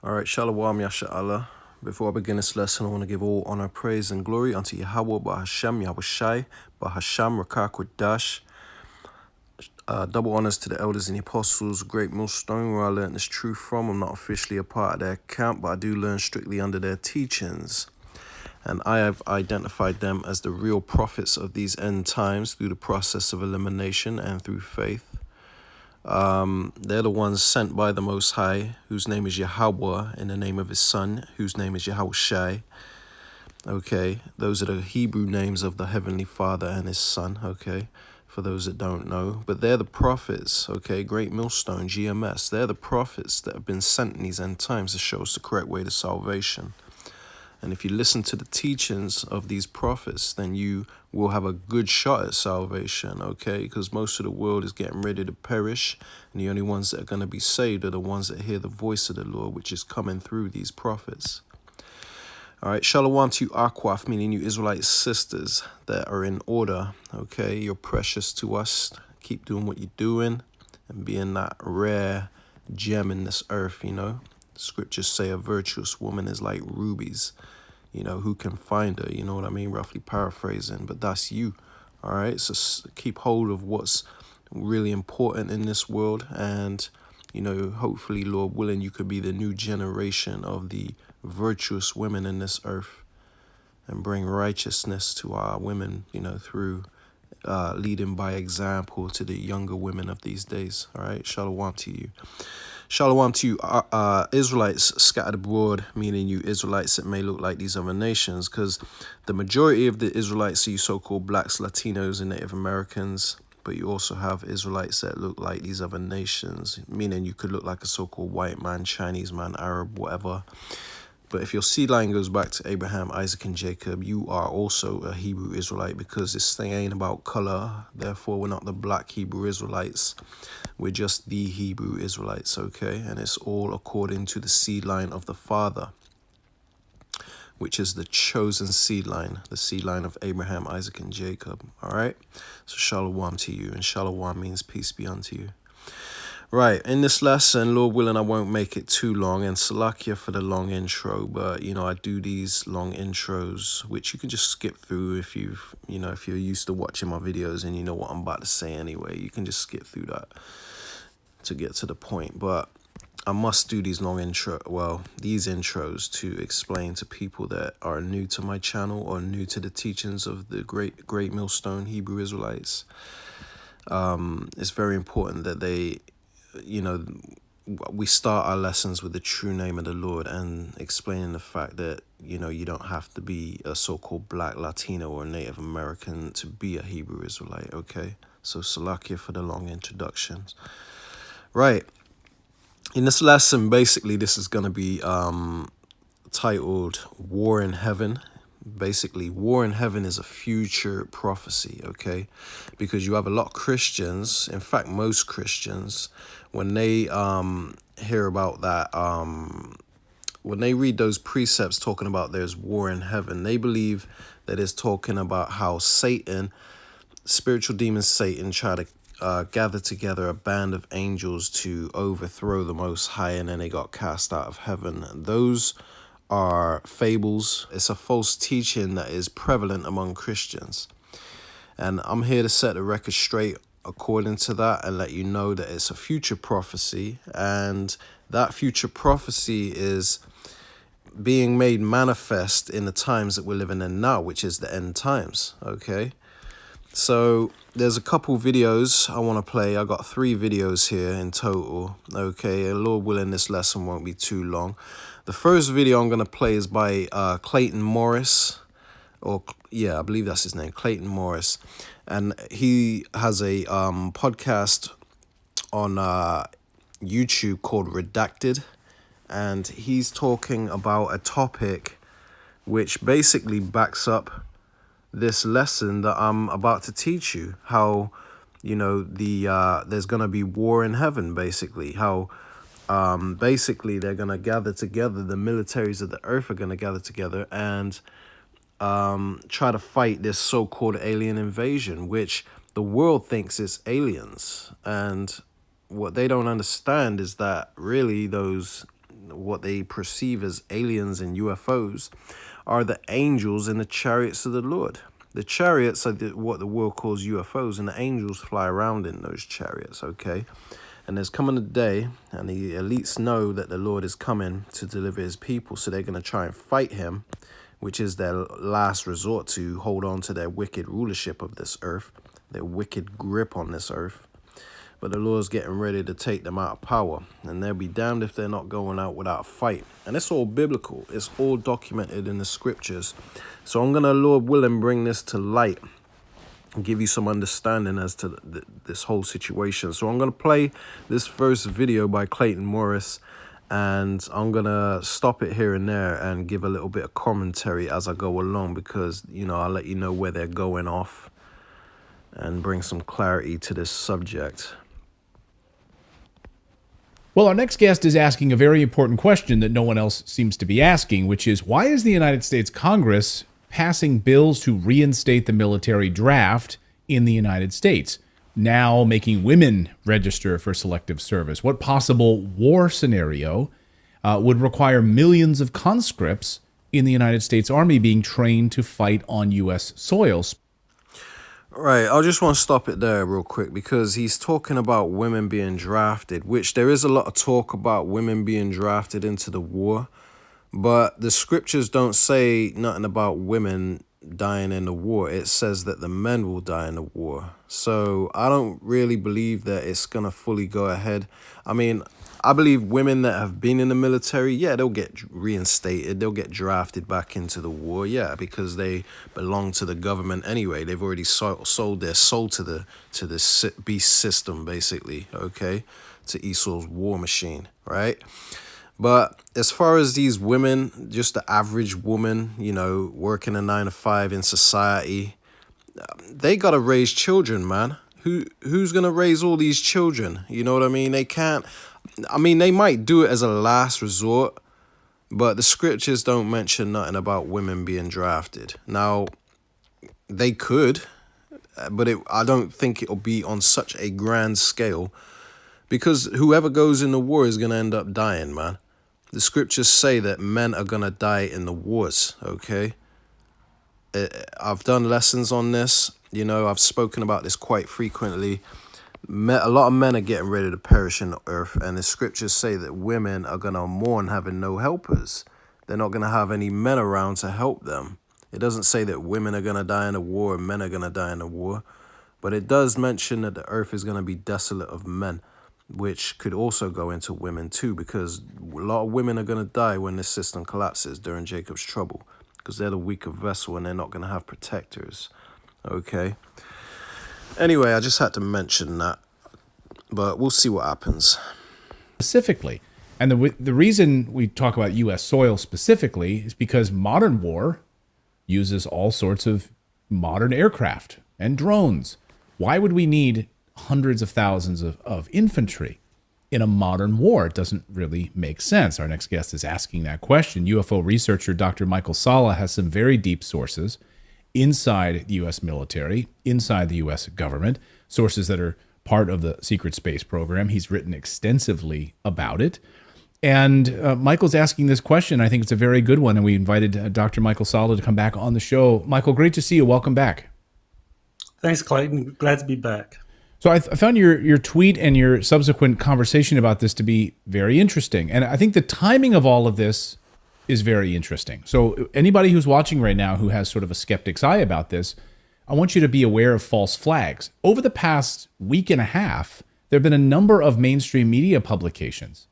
All right, Shalom Yasha Allah. Before I begin this lesson, I want to give all honor, praise, and glory unto Yahweh, Bahasham, Yahweh Shai, Bahasham, Rakah Kodash. Double honors to the elders and the apostles, Great Millstone, where I learned this truth from. I'm not officially a part of their camp, but I do learn strictly under their teachings. And I have identified them as the real prophets of these end times through the process of elimination and through faith. They're the ones sent by the Most High, whose name is Yahweh, in the name of his Son, whose name is Yahweh Shai. Okay, those are the Hebrew names of the Heavenly Father and his Son, okay, for those that don't know. But they're the prophets, okay, Great Millstone, GMS. They're the prophets that have been sent in these end times to show us the correct way to salvation. And if you listen to the teachings of these prophets, then you will have a good shot at salvation, okay? Because most of the world is getting ready to perish, and the only ones that are going to be saved are the ones that hear the voice of the Lord, which is coming through these prophets. All right, Shalom to you, Akwaf, meaning you Israelite sisters that are in order, okay? You're precious to us. Keep doing what you're doing and being that rare gem in this earth, you know? Scriptures say a virtuous woman is like rubies. You know, who can find her? You know what I mean? Roughly paraphrasing, but that's you. All right. So keep hold of what's really important in this world. And, you know, hopefully, Lord willing, you could be the new generation of the virtuous women in this earth and bring righteousness to our women, you know, through leading by example to the younger women of these days. All right. Shalom to you. Shalom to you, Israelites scattered abroad, meaning you Israelites that may look like these other nations, because the majority of the Israelites are you so-called blacks, Latinos, and Native Americans, but you also have Israelites that look like these other nations, meaning you could look like a so-called white man, Chinese man, Arab, whatever. But if your seed line goes back to Abraham, Isaac, and Jacob, you are also a Hebrew Israelite, because this thing ain't about color. Therefore, we're not the black Hebrew Israelites. We're just the Hebrew Israelites, okay? And it's all according to the seed line of the Father, which is the chosen seed line, the seed line of Abraham, Isaac, and Jacob, all right? So shalom to you, and shalom means peace be unto you. Right, in this lesson, Lord willing, I won't make it too long, and Salakia for the long intro, but, you know, I do these long intros, which you can just skip through if you've, you know, if you're used to watching my videos and you know what I'm about to say anyway, you can just skip through that to get to the point. But I must do these these intros to explain to people that are new to my channel or new to the teachings of the great Millstone Hebrew Israelites. It's very important that they, you know, we start our lessons with the true name of the Lord and explaining the fact that, you know, you don't have to be a so-called black, Latino, or Native American to be a Hebrew Israelite, okay? So Salakia for the long introductions. Right. In this lesson, basically, this is going to be titled War in Heaven. Basically, War in Heaven is a future prophecy, okay? Because you have a lot of Christians, in fact, most Christians, when they hear about that, when they read those precepts talking about there's war in heaven, they believe that it's talking about how Satan, spiritual demon Satan, try to gather together a band of angels to overthrow the Most High, and then they got cast out of heaven. Those are fables. It's a false teaching that is prevalent among Christians. And I'm here to set the record straight according to that and let you know that it's a future prophecy. And that future prophecy is being made manifest in the times that we're living in now, which is the end times, okay? So there's a couple videos I want to play. I got 3 videos here in total. Okay, and Lord willing, this lesson won't be too long. The first video I'm going to play is by Clayton Morris. I believe that's his name, Clayton Morris. And he has a podcast on YouTube called Redacted. And he's talking about a topic which basically backs up this lesson that I'm about to teach you, how, you know, there's going to be war in heaven, basically, how basically they're going to gather together, the militaries of the earth are going to gather together and try to fight this so-called alien invasion, which the world thinks is aliens. And what they don't understand is that really those what they perceive as aliens and UFOs, are the angels in the chariots of the Lord. The chariots are what the world calls UFOs, and the angels fly around in those chariots, okay? And there's coming a day, and the elites know that the Lord is coming to deliver his people, so they're going to try and fight him, which is their last resort to hold on to their wicked rulership of this earth, their wicked grip on this earth. But the Lord's getting ready to take them out of power, and they'll be damned if they're not going out without a fight. And it's all biblical. It's all documented in the scriptures. So I'm going to, Lord willing, bring this to light and give you some understanding as to this whole situation. So I'm going to play this first video by Clayton Morris, and I'm going to stop it here and there and give a little bit of commentary as I go along, because, you know, I'll let you know where they're going off and bring some clarity to this subject. Well, our next guest is asking a very important question that no one else seems to be asking, which is, why is the United States Congress passing bills to reinstate the military draft in the United States, now making women register for selective service? What possible war scenario would require millions of conscripts in the United States Army being trained to fight on U.S. soil? Right, I just want to stop it there real quick, because he's talking about women being drafted, which there is a lot of talk about women being drafted into the war, but the scriptures don't say nothing about women dying in the war. It says that the men will die in the war. So I don't really believe that it's going to fully go ahead. I mean, I believe women that have been in the military, yeah, they'll get reinstated. They'll get drafted back into the war, yeah, because they belong to the government anyway. They've already sold their soul to the beast system, basically, okay, to Esau's war machine, right? But as far as these women, just the average woman, you know, working a 9-to-5 in society, they got to raise children, man. Who's going to raise all these children? You know what I mean? They can't. I mean, they might do it as a last resort, but the scriptures don't mention nothing about women being drafted. Now, they could, but I don't think it'll be on such a grand scale, because whoever goes in the war is going to end up dying, man. The scriptures say that men are going to die in the wars, okay? I've done lessons on this. You know, I've spoken about this quite frequently. A lot of men are getting ready to perish in the earth, and the scriptures say that women are going to mourn having no helpers. They're not going to have any men around to help them. It doesn't say that women are going to die in a war and men are going to die in a war, but it does mention that the earth is going to be desolate of men, which could also go into women too, because a lot of women are going to die when this system collapses during Jacob's trouble, because they're the weaker vessel and they're not going to have protectors, okay? Anyway, I just had to mention that, but we'll see what happens. Specifically, and the reason we talk about U.S. soil specifically is because modern war uses all sorts of modern aircraft and drones. Why would we need hundreds of thousands of infantry in a modern war? It doesn't really make sense. Our next guest is asking that question. UFO researcher Dr. Michael Salla has some very deep sources inside the U.S. military, inside the U.S. government, sources that are part of the secret space program. He's written extensively about it. And Michael's asking this question. I think it's a very good one. And we invited Dr. Michael Salla to come back on the show. Michael, great to see you. Welcome back. Thanks, Clayton. Glad to be back. So I found your tweet and your subsequent conversation about this to be very interesting. And I think the timing of all of this is very interesting. So anybody who's watching right now who has sort of a skeptic's eye about this, I want you to be aware of false flags. Over the past week and a half, there have been a number of mainstream media publications,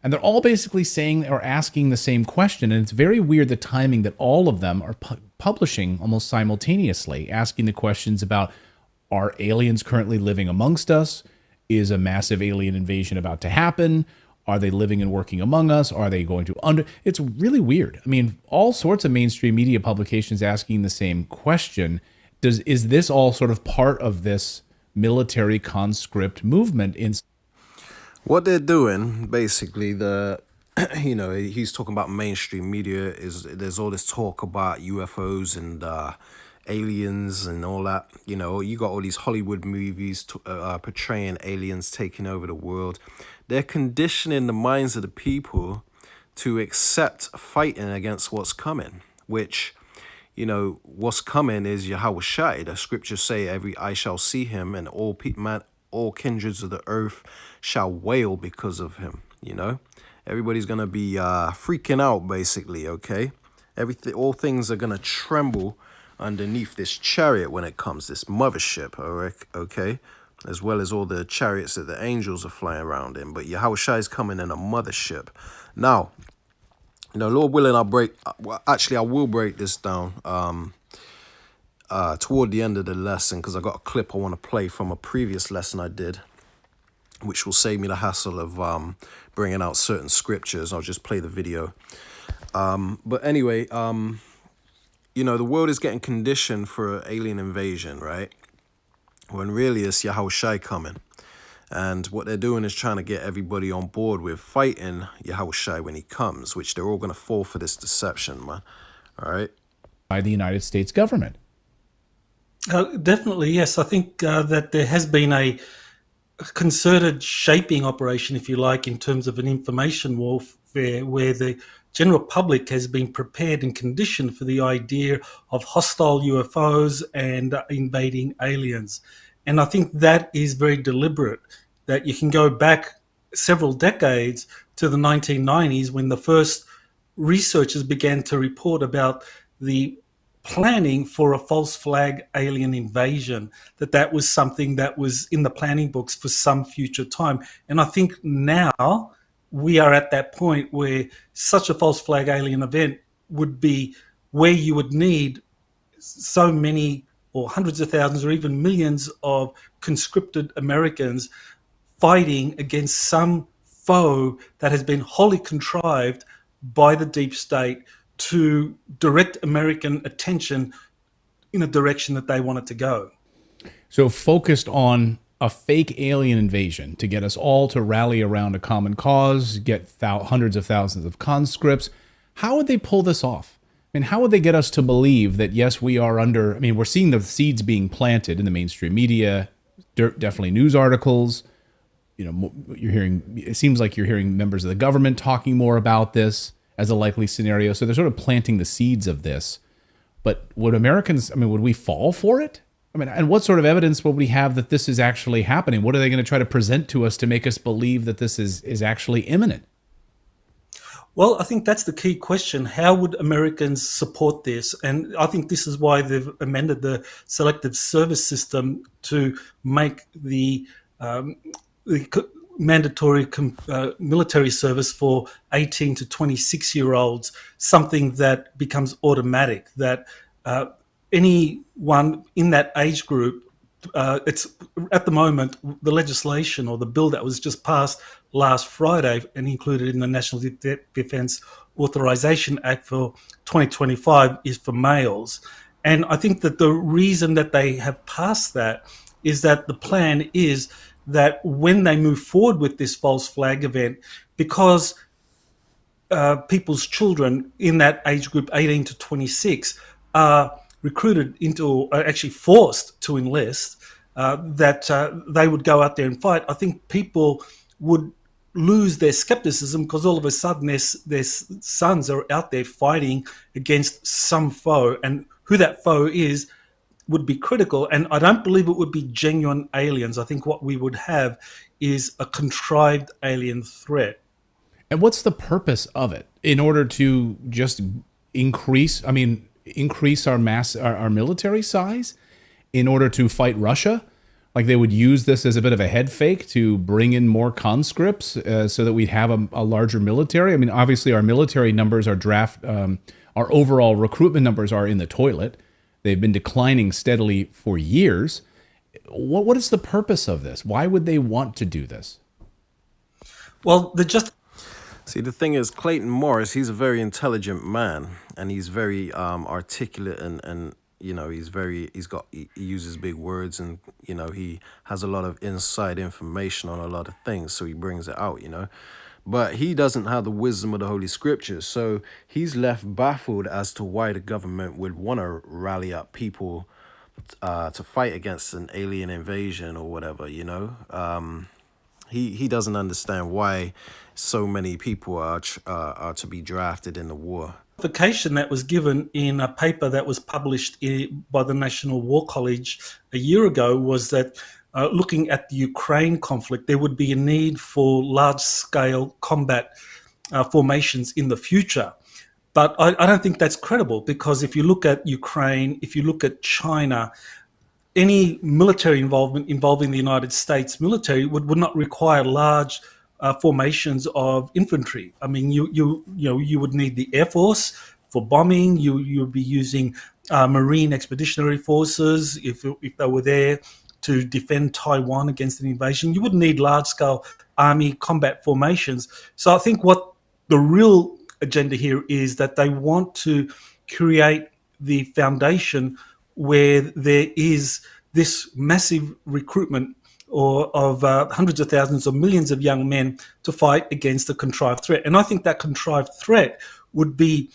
and they're all basically saying or asking the same question. And it's very weird, the timing that all of them are publishing almost simultaneously, asking the questions about, are aliens currently living amongst us? Is a massive alien invasion about to happen? Are they living and working among us? Are they going to It's really weird. I mean, all sorts of mainstream media publications asking the same question. Is this all sort of part of this military conscript movement? What they're doing, basically, he's talking about mainstream media, there's all this talk about UFOs and aliens and all that. You know, you got all these Hollywood movies portraying aliens taking over the world. They're conditioning the minds of the people to accept fighting against what's coming, which, what's coming is Yahweh Shai. The scriptures say every eye shall see him, and all kindreds of the earth shall wail because of him. Everybody's gonna be freaking out, basically. Okay, all things are gonna tremble underneath this chariot when it comes, this mothership. Okay, as well as all the chariots that the angels are flying around in. But Yahweh Shai is coming in a mothership. Now, Lord willing, I will break this down toward the end of the lesson, because I got a clip I want to play from a previous lesson I did, which will save me the hassle of bringing out certain scriptures. I'll just play the video. But anyway, the world is getting conditioned for alien invasion, right? When really it's Yahweh Shai coming. And what they're doing is trying to get everybody on board with fighting Yahweh Shai when he comes, which they're all going to fall for this deception, man. All right? By the United States government. Definitely, yes. I think that there has been a concerted shaping operation, if you like, in terms of an information warfare where the general public has been prepared and conditioned for the idea of hostile UFOs and invading aliens. And I think that is very deliberate, that you can go back several decades to the 1990s when the first researchers began to report about the planning for a false flag alien invasion, that was something that was in the planning books for some future time. And I think now we are at that point where such a false flag alien event would be where you would need so many or hundreds of thousands or even millions of conscripted Americans fighting against some foe that has been wholly contrived by the deep state to direct American attention in a direction that they want it to go. So focused on a fake alien invasion to get us all to rally around a common cause, get hundreds of thousands of conscripts. How would they pull this off? I mean, how would they get us to believe that, yes, we are under, I mean, we're seeing the seeds being planted in the mainstream media, definitely news articles. You're hearing, it seems like you're hearing members of the government talking more about this as a likely scenario. So they're sort of planting the seeds of this. But would Americans, would we fall for it? And what sort of evidence will we have that this is actually happening? What are they going to try to present to us to make us believe that this is actually imminent? Well, I think that's the key question. How would Americans support this? And I think this is why they've amended the selective service system to make the mandatory military service for 18 to 26-year-olds something that becomes automatic, that anyone in that age group, it's at the moment, the legislation or the bill that was just passed last Friday and included in the National Defense Authorization Act for 2025 is for males. And I think that the reason that they have passed that is that the plan is that when they move forward with this false flag event, because people's children in that age group 18 to 26 are recruited into, or actually forced to enlist, that they would go out there and fight, I think people would lose their skepticism because all of a sudden their sons are out there fighting against some foe, and who that foe is would be critical. And I don't believe it would be genuine aliens. I think what we would have is a contrived alien threat. And what's the purpose of it? In order to just increase our our military size in order to fight Russia? Like they would use this as a bit of a head fake to bring in more conscripts so that we'd have a larger military. Obviously our military numbers our overall recruitment numbers are in the toilet. They've been declining steadily for years. What is the purpose of this? Why would they want to do this? Well, See, the thing is, Clayton Morris, he's a very intelligent man, and he's very articulate, and he uses big words, and he has a lot of inside information on a lot of things, so he brings it out, But he doesn't have the wisdom of the Holy Scriptures, so he's left baffled as to why the government would want to rally up people to fight against an alien invasion or whatever, He doesn't understand why so many people are to be drafted in the war. Clarification that was given in a paper that was published by the National War College a year ago was that looking at the Ukraine conflict, there would be a need for large-scale combat formations in the future. But I don't think that's credible, because if you look at Ukraine, if you look at China, any military involvement involving the United States military would not require large formations of infantry. I mean, you would need the Air Force for bombing. You would be using Marine Expeditionary Forces if they were there to defend Taiwan against an invasion. You would need large scale army combat formations. So I think what the real agenda here is that they want to create the foundation where there is this massive recruitment of hundreds of thousands or millions of young men to fight against a contrived threat. And I think that contrived threat would be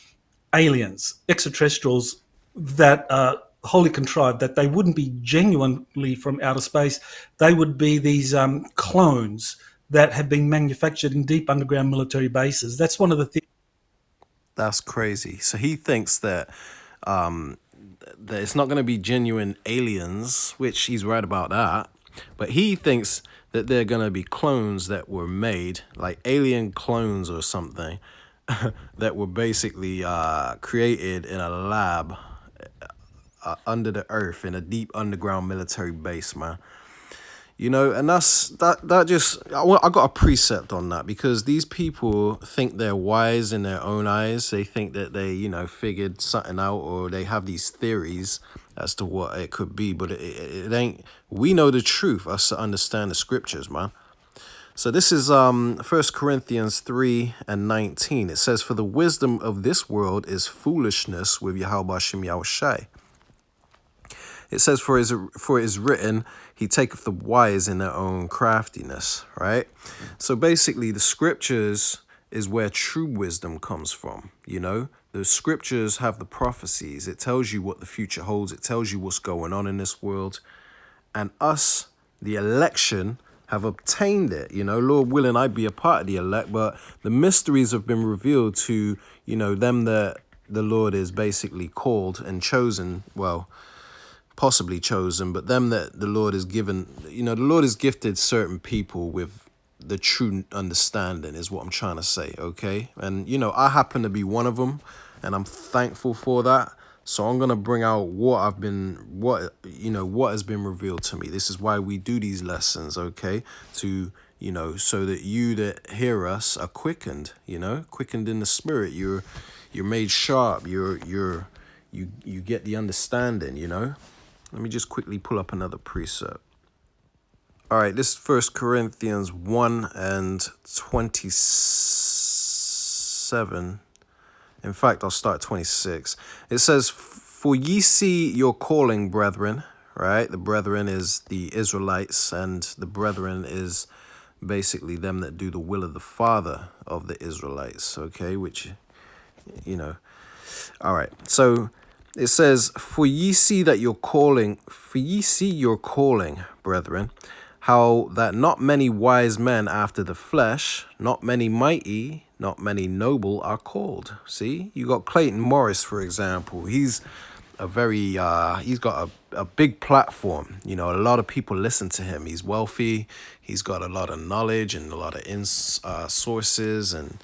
aliens, extraterrestrials that are wholly contrived, that they wouldn't be genuinely from outer space. They would be these clones that have been manufactured in deep underground military bases. That's one of the things. That's crazy. So he thinks that that it's not going to be genuine aliens, which he's right about that. But he thinks that they're going to be clones that were made, like alien clones or something, that were basically created in a lab under the earth in a deep underground military base, man. You know, and that just, I got a precept on that, because these people think they're wise in their own eyes. They think that they, figured something out, or they have these theories as to what it could be, but it ain't. We know the truth, us to understand the scriptures, man. So this is 1 Corinthians 3:19. It says, "For the wisdom of this world is foolishness with Yahweh Hashem Yahushai." It says, for it is written, he taketh the wise in their own craftiness, right? So basically, the scriptures is where true wisdom comes from, The scriptures have the prophecies. It tells you what the future holds. It tells you what's going on in this world. And us, the election, have obtained it. Lord willing, I'd be a part of the elect, but the mysteries have been revealed to, them that the Lord is basically called and chosen, well, possibly chosen, but them that the Lord has given, the Lord has gifted certain people with the true understanding, is what I'm trying to say, okay? And, I happen to be one of them, and I'm thankful for that. So I'm going to bring out what has been revealed to me. This is why we do these lessons, okay? To, so that you that hear us are quickened, quickened in the spirit. You're made sharp. You get the understanding, Let me just quickly pull up another precept. All right, this is 1 Corinthians 1:27. In fact, I'll start 26. It says, "For ye see your calling, brethren," right? The brethren is the Israelites, and the brethren is basically them that do the will of the Father of the Israelites, okay? Which, All right, so it says, for ye see your calling, brethren, how that not many wise men after the flesh, not many mighty, not many noble are called. See, you got Clayton Morris, for example. He's he's got a big platform. A lot of people listen to him. He's wealthy. He's got a lot of knowledge and a lot of sources, and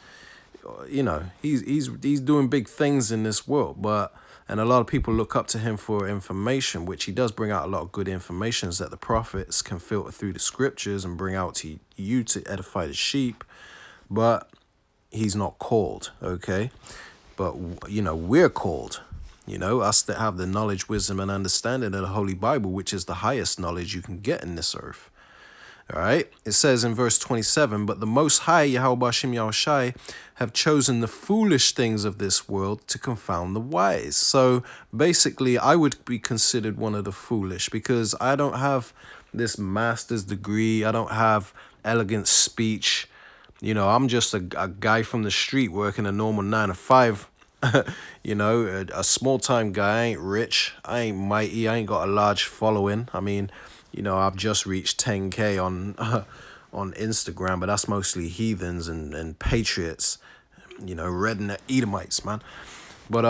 he's doing big things in this world. And a lot of people look up to him for information, which he does bring out a lot of good information that the prophets can filter through the scriptures and bring out to you to edify the sheep. But he's not called, okay? But, we're called, us that have the knowledge, wisdom, and understanding of the Holy Bible, which is the highest knowledge you can get in this earth. All right, it says in verse 27, "But the Most High, Yahweh Hashem Yahushai, have chosen the foolish things of this world to confound the wise." So basically, I would be considered one of the foolish, because I don't have this master's degree. I don't have elegant speech. I'm just a guy from the street working a normal 9 to 5. A small-time guy. I ain't rich. I ain't mighty. I ain't got a large following. I mean, I've just reached 10K on Instagram, but that's mostly heathens and patriots, redneck Edomites, man. But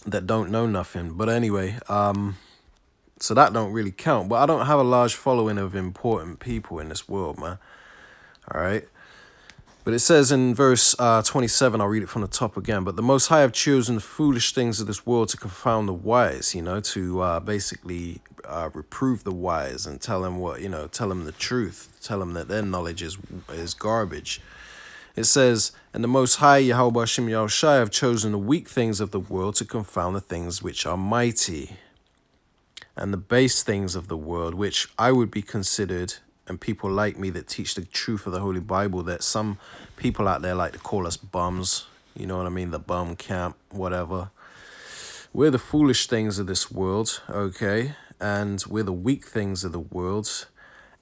that don't know nothing. But anyway, so that don't really count. But I don't have a large following of important people in this world, man. All right. But it says in verse 27, I'll read it from the top again. But the Most High have chosen the foolish things of this world to confound the wise, to basically reprove the wise and tell them tell them the truth, tell them that their knowledge is garbage. It says, and the Most High, Yahweh Hashem Yahushai, have chosen the weak things of the world to confound the things which are mighty, and the base things of the world, which I would be considered, and people like me that teach the truth of the Holy Bible, that some people out there like to call us bums. You know what I mean? The bum camp, whatever. We're the foolish things of this world, okay? And we're the weak things of the world.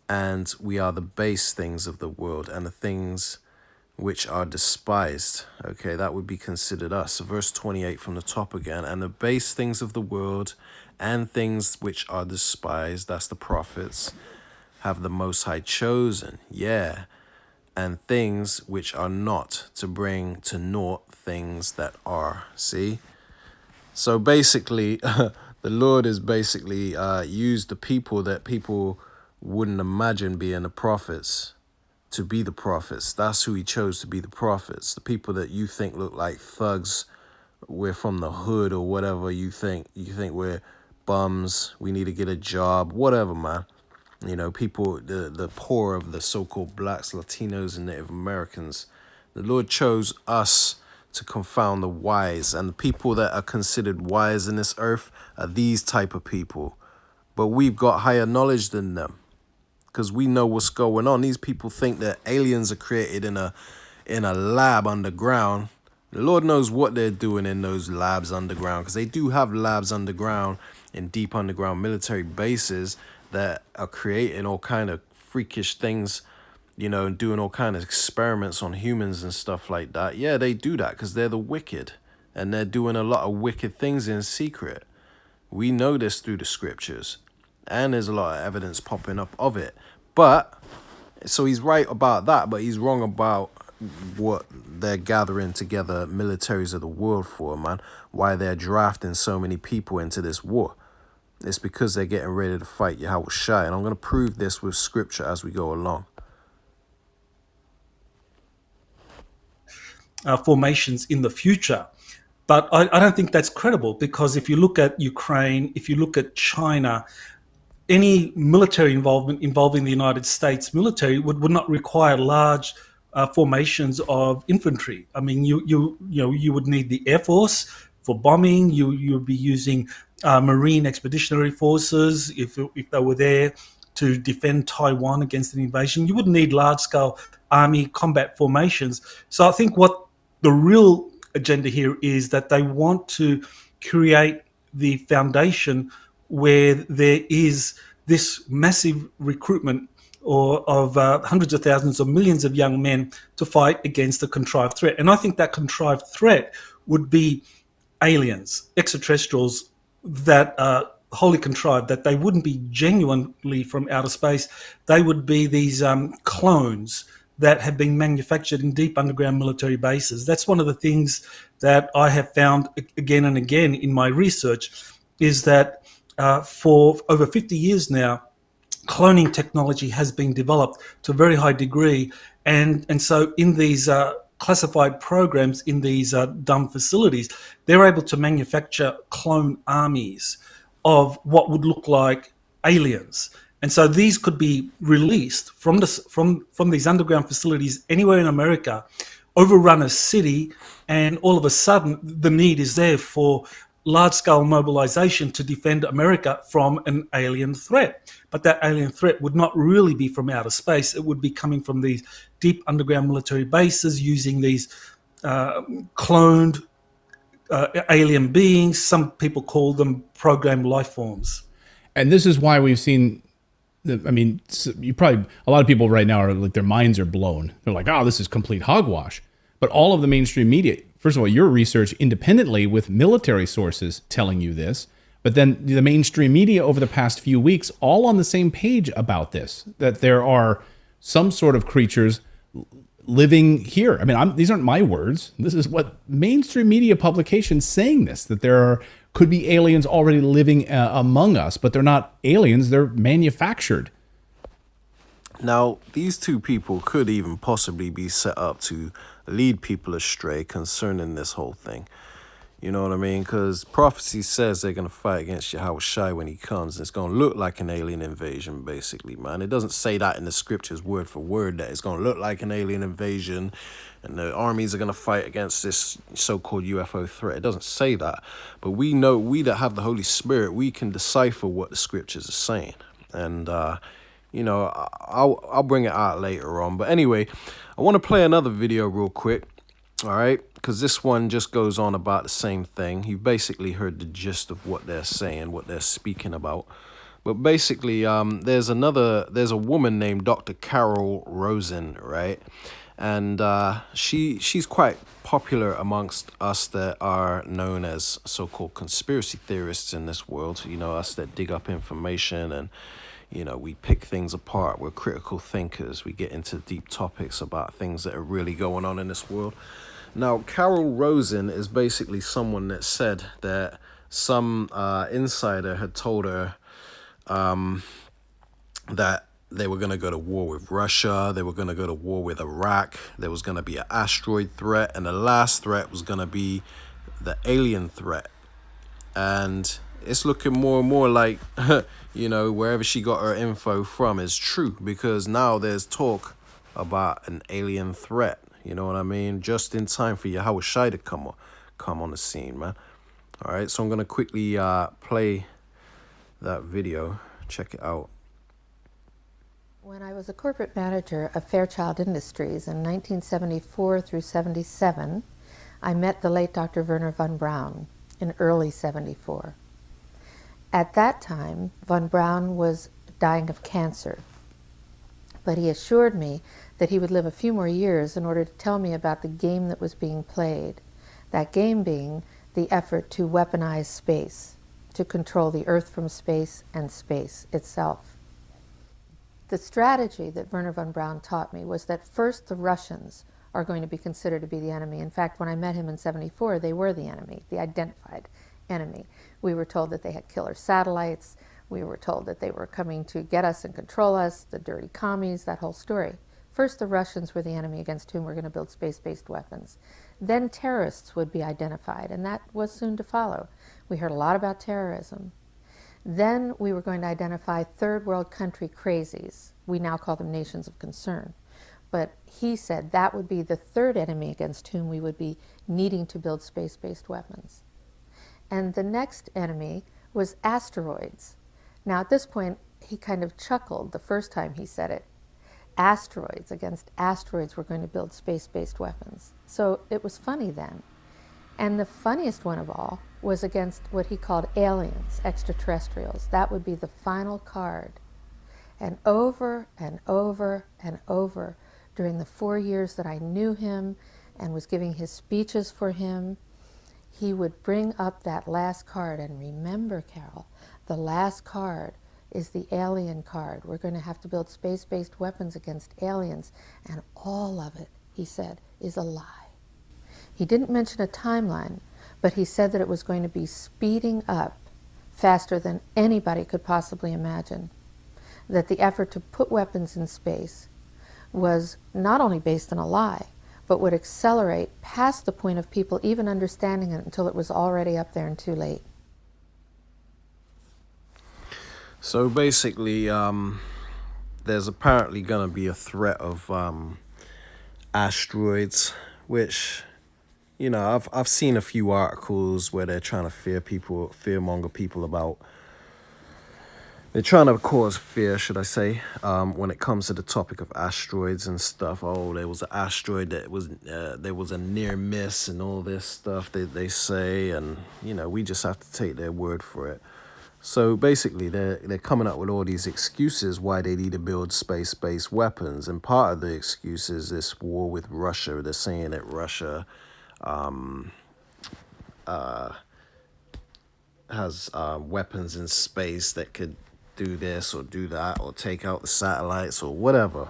And we are the base things of the world and the things which are despised. Okay, that would be considered us. So verse 28 from the top again. And the base things of the world and things which are despised, that's the prophets, have the Most High chosen, yeah, and things which are not, to bring to naught things that are. See? So basically, the Lord has basically used the people that people wouldn't imagine being the prophets to be the prophets. That's who he chose to be the prophets. The people that you think look like thugs, we're from the hood or whatever, you think we're bums, we need to get a job, whatever, man. People, the poor of the so-called blacks, Latinos, and Native Americans. The Lord chose us to confound the wise. And the people that are considered wise in this earth are these type of people. But we've got higher knowledge than them because we know what's going on. These people think that aliens are created in a lab underground. The Lord knows what they're doing in those labs underground, because they do have labs underground in deep underground military bases that are creating all kind of freakish things, and doing all kind of experiments on humans and stuff like that. Yeah, they do that because they're the wicked, and they're doing a lot of wicked things in secret. We know this through the scriptures, and there's a lot of evidence popping up of it. But, so he's right about that, but he's wrong about what they're gathering together militaries of the world for, man. Why they're drafting so many people into this war. It's because they're getting ready to fight Yahweh Shai. And I'm going to prove this with scripture as we go along. Formations in the future. But I don't think that's credible, because if you look at Ukraine, if you look at China, any military involvement involving the United States military would not require large formations of infantry. I mean, you would need the Air Force for bombing. You would be using Marine Expeditionary Forces if they were there to defend Taiwan against an invasion. You wouldn't need large-scale army combat formations. So I think what the real agenda here is that they want to create the foundation where there is this massive recruitment of hundreds of thousands or millions of young men to fight against a contrived threat. And I think that contrived threat would be aliens, extraterrestrials that are wholly contrived, that they wouldn't be genuinely from outer space. They would be these clones that have been manufactured in deep underground military bases. That's one of the things that I have found again and again in my research, is that for over 50 years now, cloning technology has been developed to a very high degree. And so in these classified programs, in these dumb facilities, they're able to manufacture clone armies of what would look like aliens. And so these could be released from these underground facilities anywhere in America, overrun a city, and all of a sudden the need is there for large-scale mobilization to defend America from an alien threat. But that alien threat would not really be from outer space. It would be coming from these deep underground military bases, using these cloned alien beings. Some people call them programmed life forms. And this is why we've seen, a lot of people right now are like, their minds are blown. They're like, oh, this is complete hogwash. But all of the mainstream media, first of all, your research independently with military sources telling you this, but then the mainstream media over the past few weeks, all on the same page about this, that there are some sort of creatures living here. I mean, these aren't my words. This is what mainstream media publications saying this, that could be aliens already living among us, but they're not aliens. They're manufactured. Now, these two people could even possibly be set up to lead people astray concerning this whole thing. You know what I mean? Because prophecy says they're going to fight against Yahweh Shai when he comes. It's going to look like an alien invasion, basically, man. It doesn't say that in the scriptures word for word, that it's going to look like an alien invasion and the armies are going to fight against this so-called UFO threat. It doesn't say that. But we know, we that have the Holy Spirit, we can decipher what the scriptures are saying. And, you know, I'll bring it out later on. But anyway, I want to play another video real quick. All right, because this one just goes on about the same thing. You basically heard the gist of what they're saying, what they're speaking about. But basically, there's a woman named Dr. Carol Rosen, right? And she's quite popular amongst us that are known as so-called conspiracy theorists in this world. You know, us that dig up information and, you know, we pick things apart. We're critical thinkers. We get into deep topics about things that are really going on in this world. Now, Carol Rosen is basically someone that said that some insider had told her that they were going to go to war with Russia. They were going to go to war with Iraq. There was going to be an asteroid threat. And the last threat was going to be the alien threat. And it's looking more and more like, you know, wherever she got her info from is true. Because now there's talk about an alien threat. You know what I mean? Just in time for Yahweh Shai to come on the scene, man. All right, so I'm going to quickly play that video. Check it out. When I was a corporate manager of Fairchild Industries in 1974 through 77, I met the late Dr. Werner von Braun in early 74. At that time, von Braun was dying of cancer, but he assured me that he would live a few more years in order to tell me about the game that was being played, that game being the effort to weaponize space, to control the Earth from space and space itself. The strategy that Werner von Braun taught me was that first the Russians are going to be considered to be the enemy. In fact, when I met him in 74, they were the enemy, the identified enemy. We were told that they had killer satellites. We were told that they were coming to get us and control us, the dirty commies, that whole story. First, the Russians were the enemy against whom we're going to build space-based weapons. Then terrorists would be identified, and that was soon to follow. We heard a lot about terrorism. Then we were going to identify third world country crazies. We now call them nations of concern. But he said that would be the third enemy against whom we would be needing to build space-based weapons. And the next enemy was asteroids. Now at this point, he kind of chuckled the first time he said it. Asteroids, against asteroids, we're going to build space-based weapons. So it was funny then. And the funniest one of all was against what he called aliens, extraterrestrials. That would be the final card. And over and over and over, during the 4 years that I knew him and was giving his speeches for him, he would bring up that last card. And remember, Carol, the last card is the alien card. We're going to have to build space-based weapons against aliens. And all of it, he said, is a lie. He didn't mention a timeline, but he said that it was going to be speeding up faster than anybody could possibly imagine. That the effort to put weapons in space was not only based on a lie, but would accelerate past the point of people even understanding it until it was already up there and too late. So basically, there's apparently going to be a threat of asteroids, which, you know, I've seen a few articles where they're trying to fearmonger people about. They're trying to cause fear, should I say, when it comes to the topic of asteroids and stuff. Oh, there was an asteroid that was, there was a near miss and all this stuff that they say. And, you know, we just have to take their word for it. So basically, they're coming up with all these excuses why they need to build space-based weapons. And part of the excuse is this war with Russia. They're saying that Russia has weapons in space that could do this or do that or take out the satellites or whatever.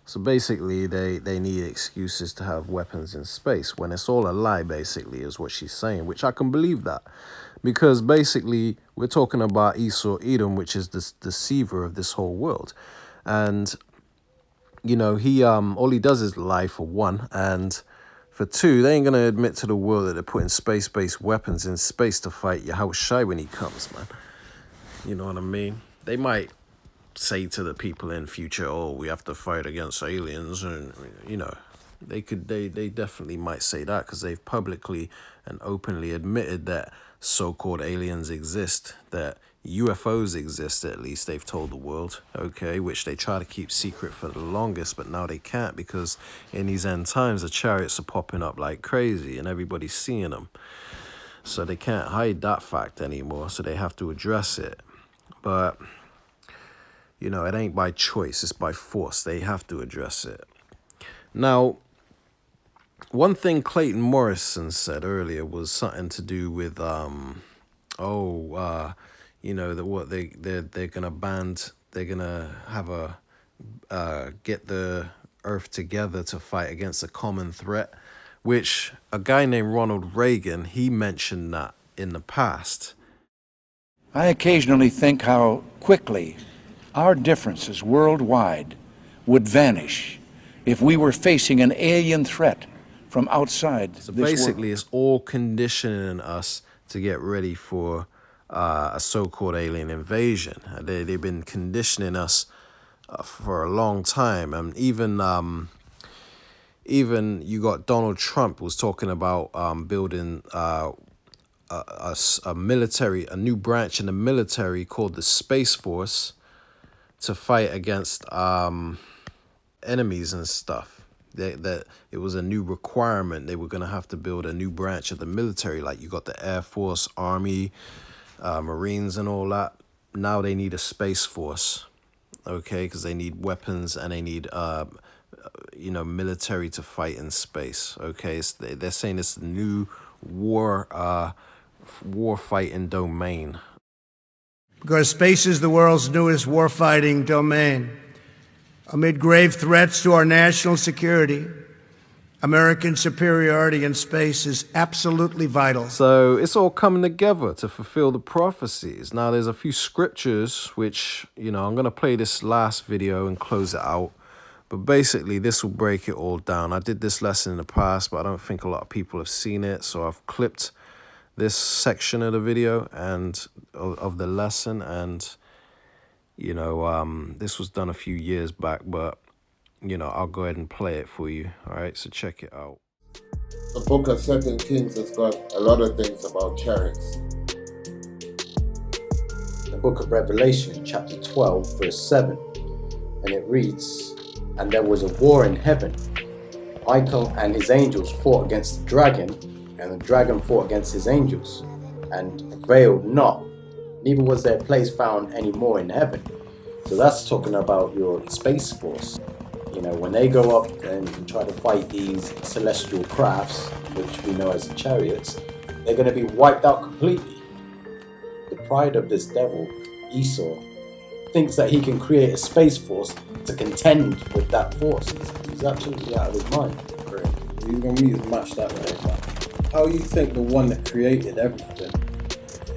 So basically, they need excuses to have weapons in space when it's all a lie, basically, is what she's saying, which I can believe that. Because basically, we're talking about Esau Edom, which is this deceiver of this whole world. And, you know, he all he does is lie, for one. And for two, they ain't going to admit to the world that they're putting space-based weapons in space to fight Yahushua when he comes, man. You know what I mean? They might say to the people in future, oh, we have to fight against aliens, and you know, they definitely might say that, because they've publicly and openly admitted that so-called aliens exist, that UFOs exist, at least they've told the world, okay, which they try to keep secret for the longest, but now they can't, because in these end times the chariots are popping up like crazy and everybody's seeing them, so they can't hide that fact anymore, so they have to address it. But you know, it ain't by choice, it's by force. They have to address it. Now, one thing Clayton Morrison said earlier was something to do with, you know, that what they're gonna they're gonna have get the earth together to fight against a common threat, which a guy named Ronald Reagan, he mentioned that in the past. I occasionally think how quickly our differences worldwide would vanish if we were facing an alien threat from outside. So basically, it's all conditioning us to get ready for a so-called alien invasion. They've been conditioning us for a long time, and even you got Donald Trump was talking about building a new branch in the military called the Space Force, to fight against enemies and stuff. That it was a new requirement. They were going to have to build a new branch of the military. Like you got the Air Force, Army, Marines and all that. Now they need a Space Force, okay? Because they need weapons and they need, you know, military to fight in space, okay? So they're saying it's the new war fighting domain. Because space is the world's newest warfighting domain. Amid grave threats to our national security, American superiority in space is absolutely vital. So it's all coming together to fulfill the prophecies. Now, there's a few scriptures which, you know, I'm going to play this last video and close it out. But basically, this will break it all down. I did this lesson in the past, but I don't think a lot of people have seen it. So I've clipped this section of the video and of the lesson, and you know, this was done a few years back, but you know, I'll go ahead and play it for you. All right, so check it out. The book of 2 Kings has got a lot of things about chariots. The book of Revelation, chapter 12, verse 7, and it reads, "And there was a war in heaven. Michael and his angels fought against the dragon, and the dragon fought against his angels, and prevailed not, neither was their place found any more in heaven." So that's talking about your Space Force. You know, when they go up and try to fight these celestial crafts, which we know as the chariots, they're going to be wiped out completely. The pride of this devil, Esau, thinks that he can create a Space Force to contend with that force. He's absolutely out of his mind. You're going to match that right now. How you think the one that created everything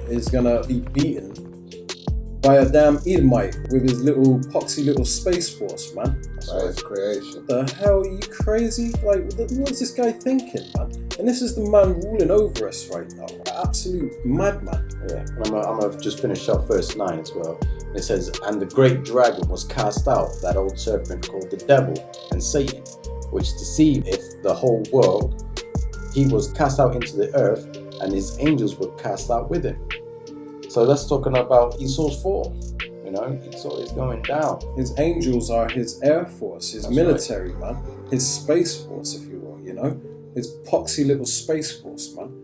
is going to be beaten by a damn Edomite with his little poxy little Space Force, man? By his creation. The hell, are you crazy? Like, what is this guy thinking, man? And this is the man ruling over us right now. Absolute madman. Yeah, and I'm going to just finish up verse 9 as well. It says, "And the great dragon was cast out, that old serpent called the devil and Satan, which deceiveth the whole world. He was cast out into the earth, and his angels were cast out with him." So that's talking about Esau's fall. You know, Esau is going down. His angels are his air force, his military, right, man. His Space Force, if you will, you know? His poxy little Space Force, man.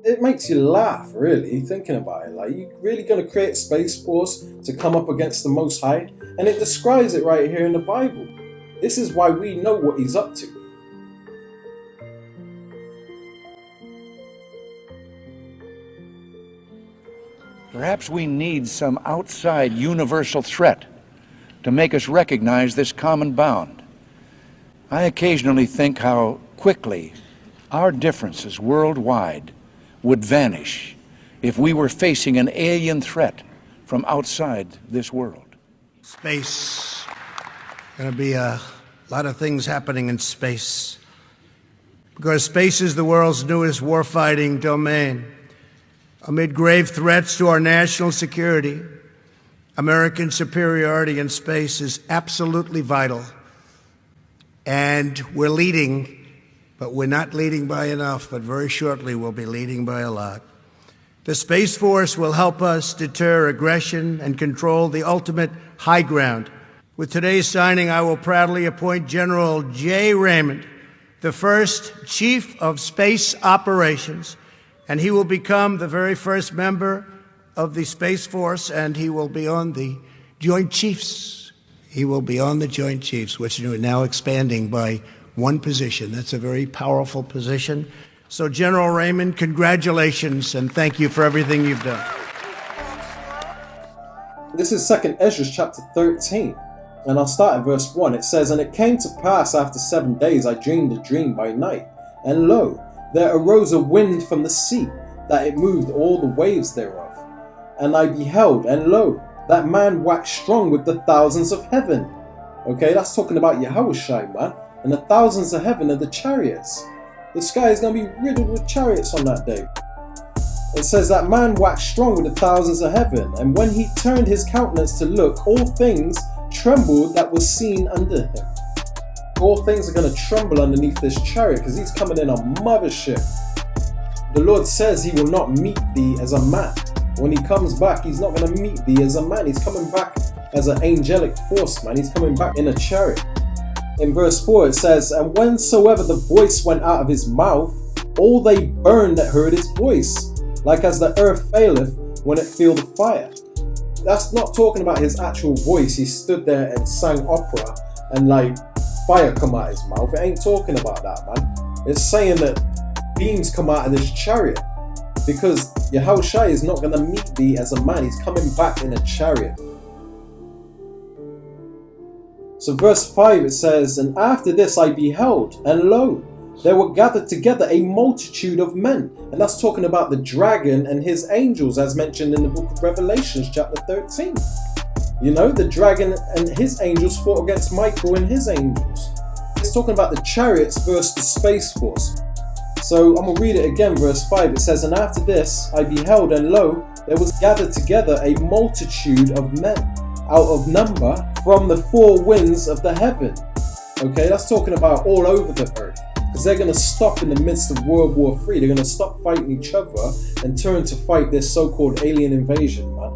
It makes you laugh, really, thinking about it. Like, you really going to create a Space Force to come up against the Most High? And it describes it right here in the Bible. This is why we know what he's up to. Perhaps we need some outside universal threat to make us recognize this common bound. I occasionally think how quickly our differences worldwide would vanish if we were facing an alien threat from outside this world. Space. Going to be a lot of things happening in space. Because space is the world's newest warfighting domain. Amid grave threats to our national security, American superiority in space is absolutely vital. And we're leading, but we're not leading by enough, but very shortly we'll be leading by a lot. The Space Force will help us deter aggression and control the ultimate high ground. With today's signing, I will proudly appoint General J. Raymond, the first Chief of Space Operations, and he will become the very first member of the Space Force, and he will be on the Joint Chiefs. He will be on the Joint Chiefs, which are now expanding by one position. That's a very powerful position. So, General Raymond, congratulations, and thank you for everything you've done. This is 2nd Ezra chapter 13, and I'll start at verse 1. It says, "And it came to pass after 7 days I dreamed a dream by night, and lo, there arose a wind from the sea, that it moved all the waves thereof. And I beheld, and lo, that man waxed strong with the thousands of heaven." Okay, that's talking about Yahushua, man. And the thousands of heaven are the chariots. The sky is going to be riddled with chariots on that day. It says that man waxed strong with the thousands of heaven, and when he turned his countenance to look, all things trembled that was seen under him. All things are going to tremble underneath this chariot because he's coming in a mothership. The Lord says he will not meet thee as a man. When he comes back, he's not going to meet thee as a man. He's coming back as an angelic force, man. He's coming back in a chariot. In verse 4 it says, "And whensoever the voice went out of his mouth, all they burned that heard his voice, like as the earth faileth when it feel the fire." That's not talking about his actual voice. He stood there and sang opera and like fire come out his mouth. It ain't talking about that, man. It's saying that beams come out of this chariot, because Yahushua is not going to meet thee as a man. He's coming back in a chariot. So verse 5 it says, "And after this I beheld, and lo, there were gathered together a multitude of men." And that's talking about the dragon and his angels, as mentioned in the book of Revelation chapter 13. You know, the dragon and his angels fought against Michael and his angels. It's talking about the chariots versus the Space Force. So I'm going to read it again, verse 5. It says, "And after this I beheld, and lo, there was gathered together a multitude of men, out of number, from the four winds of the heaven." Okay, that's talking about all over the earth. Because they're going to stop in the midst of World War III. They're going to stop fighting each other and turn to fight this so-called alien invasion, man.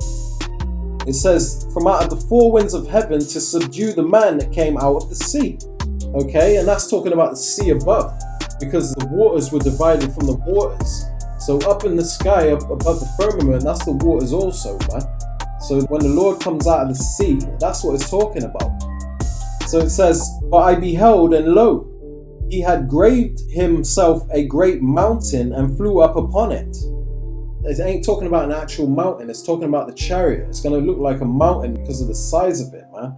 It says, "From out of the four winds of heaven to subdue the man that came out of the sea." Okay, and that's talking about the sea above, because the waters were divided from the waters. So up in the sky, up above the firmament, that's the waters also, man. So when the Lord comes out of the sea, that's what it's talking about. So it says, "But I beheld, and lo, he had graved himself a great mountain and flew up upon it." It ain't talking about an actual mountain. It's talking about the chariot. It's going to look like a mountain because of the size of it, man.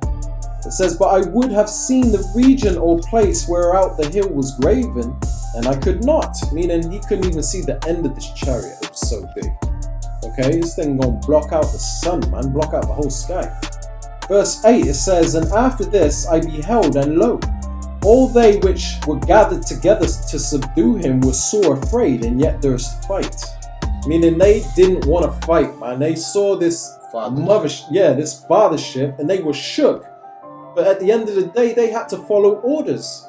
It says, "But I would have seen the region or place whereout the hill was graven, and I could not." Meaning he couldn't even see the end of this chariot. It was so big. Okay, this thing gonna block out the sun, man. Block out the whole sky. Verse 8, it says, "And after this I beheld, and lo, all they which were gathered together to subdue him were sore afraid, and yet durst fight." Meaning they didn't want to fight, man. They saw this this fathership, and they were shook. But at the end of the day, they had to follow orders.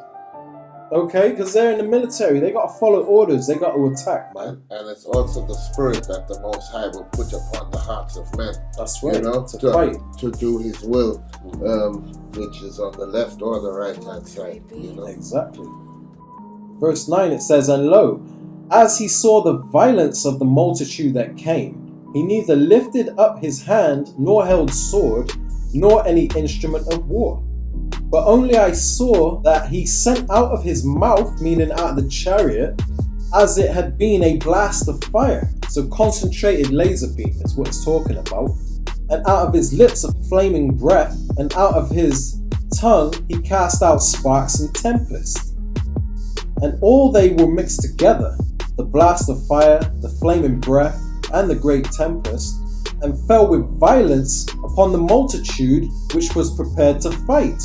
Okay, because they're in the military. They got to follow orders. They got to attack, man. And it's also the spirit that the Most High will put upon the hearts of men. That's right. You know, to fight. To do His will, which is on the left or the right hand side. You know. Exactly. Verse 9 it says, "And lo, as he saw the violence of the multitude that came, he neither lifted up his hand, nor held sword, nor any instrument of war. But only I saw that he sent out of his mouth," meaning out of the chariot, "as it had been a blast of fire." So concentrated laser beam is what it's talking about. "And out of his lips a flaming breath, and out of his tongue he cast out sparks and tempest. And all they were mixed together, the blast of fire, the flaming breath, and the great tempest, and fell with violence upon the multitude which was prepared to fight.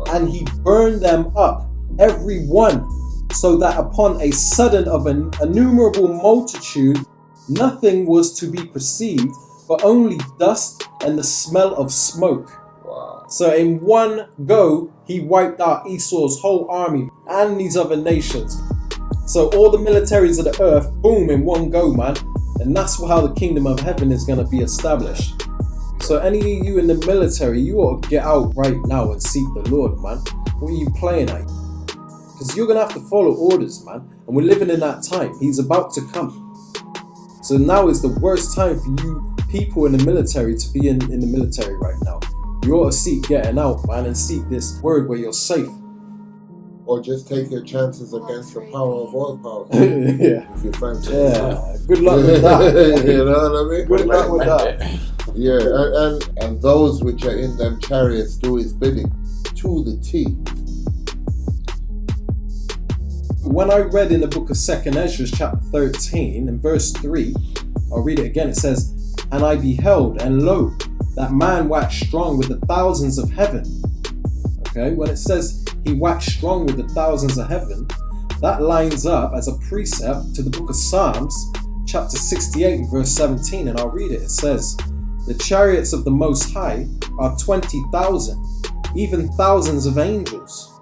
And he burned them up, every one, so that upon a sudden of an innumerable multitude nothing was to be perceived, but only dust and the smell of smoke. So in one go, he wiped out Esau's whole army and these other nations. So all the militaries of the earth, boom, in one go, man. And that's how the kingdom of heaven is going to be established. So any of you in the military, you ought to get out right now and seek the Lord, man. What are you playing at? Because you're going to have to follow orders, man. And we're living in that time. He's about to come. So now is the worst time for you people in the military to be in the military right now. You ought to seek getting out, man, and seek this word where you're safe. Or just take your chances against the power of all powers. Yeah. If you fancy Good luck with that. You know what I mean? Good luck with that. Yeah, and those which are in them chariots do his bidding to the T. When I read in the book of 2nd Ezra, chapter 13, and verse 3, I'll read it again. It says, "And I beheld, and lo, that man waxed strong with the thousands of heaven." Okay, when it says he waxed strong with the thousands of heaven, that lines up as a precept to the book of Psalms, chapter 68, verse 17, and I'll read it. It says, "The chariots of the Most High are 20,000, even thousands of angels."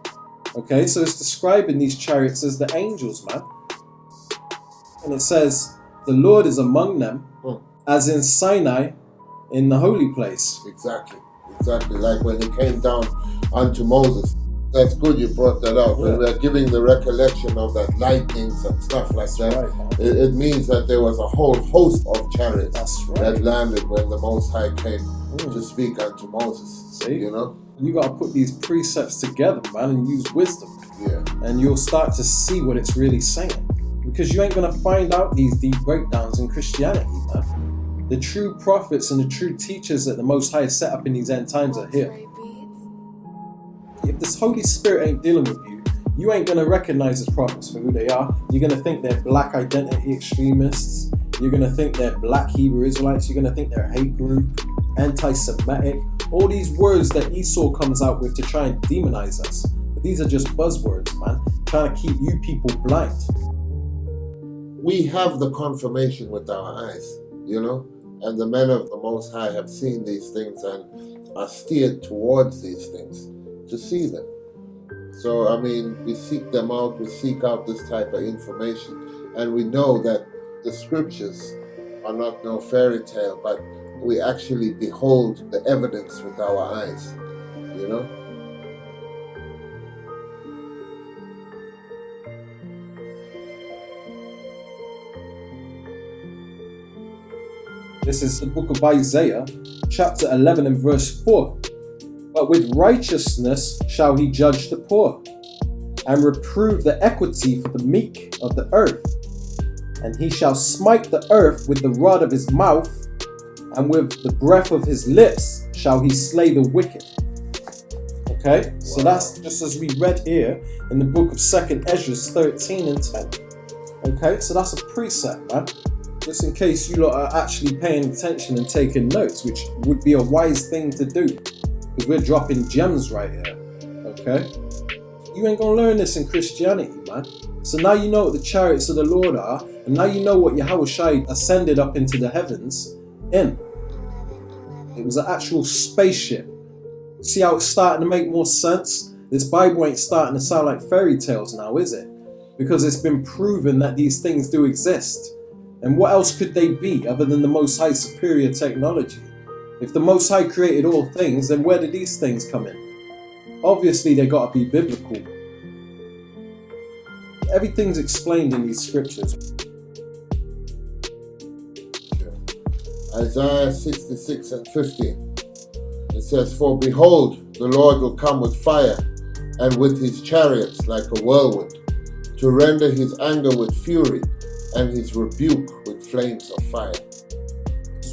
Okay, so it's describing these chariots as the angels, man. And it says, "The Lord is among them, as in Sinai, in the holy place." Exactly. Like when he came down unto Moses. That's good you brought that out. When we're giving the recollection of that lightnings and stuff like that, right, it means that there was a whole host of chariots that landed when the Most High came to speak unto Moses. See? You know? You got to put these precepts together, man, and use wisdom. Yeah. And you'll start to see what it's really saying. Because you ain't going to find out these deep breakdowns in Christianity, man. The true prophets and the true teachers that the Most High set up in these end times are here. If this Holy Spirit ain't dealing with you, you ain't going to recognize the prophets for who they are. You're going to think they're black identity extremists. You're going to think they're black Hebrew Israelites. You're going to think they're a hate group, anti-Semitic. All these words that Esau comes out with to try and demonize us. But these are just buzzwords, man. Trying to keep you people blind. We have the confirmation with our eyes, you know? And the men of the Most High have seen these things and are steered towards these things to see them. So, I mean, we seek them out, we seek out this type of information, and we know that the scriptures are not no fairy tale, but we actually behold the evidence with our eyes, you know? This is the book of Isaiah, chapter 11 and verse 4. "But with righteousness shall he judge the poor, and reprove the equity for the meek of the earth. And he shall smite the earth with the rod of his mouth, and with the breath of his lips shall he slay the wicked." Okay, so that's just as we read here in the book of 2nd Ezra 13 and 10. Okay, so that's a precept, man. Just in case you lot are actually paying attention and taking notes, which would be a wise thing to do. Because we're dropping gems right here, okay? You ain't gonna learn this in Christianity, man. So now you know what the chariots of the Lord are, and now you know what Yahushua ascended up into the heavens in. It was an actual spaceship. See how it's starting to make more sense? This Bible ain't starting to sound like fairy tales now, is it? Because it's been proven that these things do exist. And what else could they be other than the Most High superior technology? If the Most High created all things, then where did these things come in? Obviously, they got to be biblical. Everything's explained in these scriptures. Isaiah 66 and 15. It says, "For behold, the Lord will come with fire, and with his chariots like a whirlwind, to render his anger with fury, and his rebuke with flames of fire.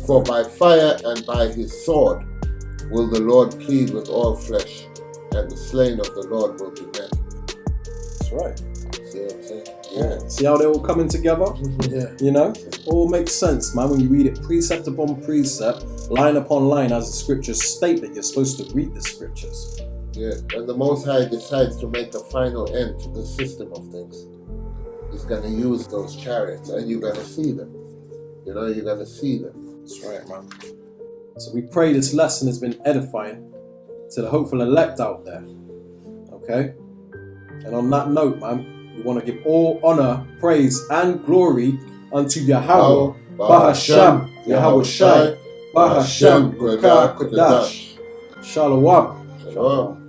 For by fire and by his sword will the Lord plead with all flesh, and the slain of the Lord will be many. That's right. See what I'm saying? Yeah. See how they're all coming together? Yeah. You know? All makes sense, man, when you read it precept upon precept, line upon line, as the scriptures state that you're supposed to read the scriptures. Yeah. When the Most High decides to make a final end to the system of things, He's going to use those chariots, and you're going to see them. You know, you're going to see them. That's right, man. So we pray this lesson has been edifying to the hopeful elect out there. Okay? And on that note, man, we want to give all honor, praise, and glory unto Yahweh, Bahasham, Yahweh Shai, Bahasham, Rakah Kodash. Shalom. Shalom.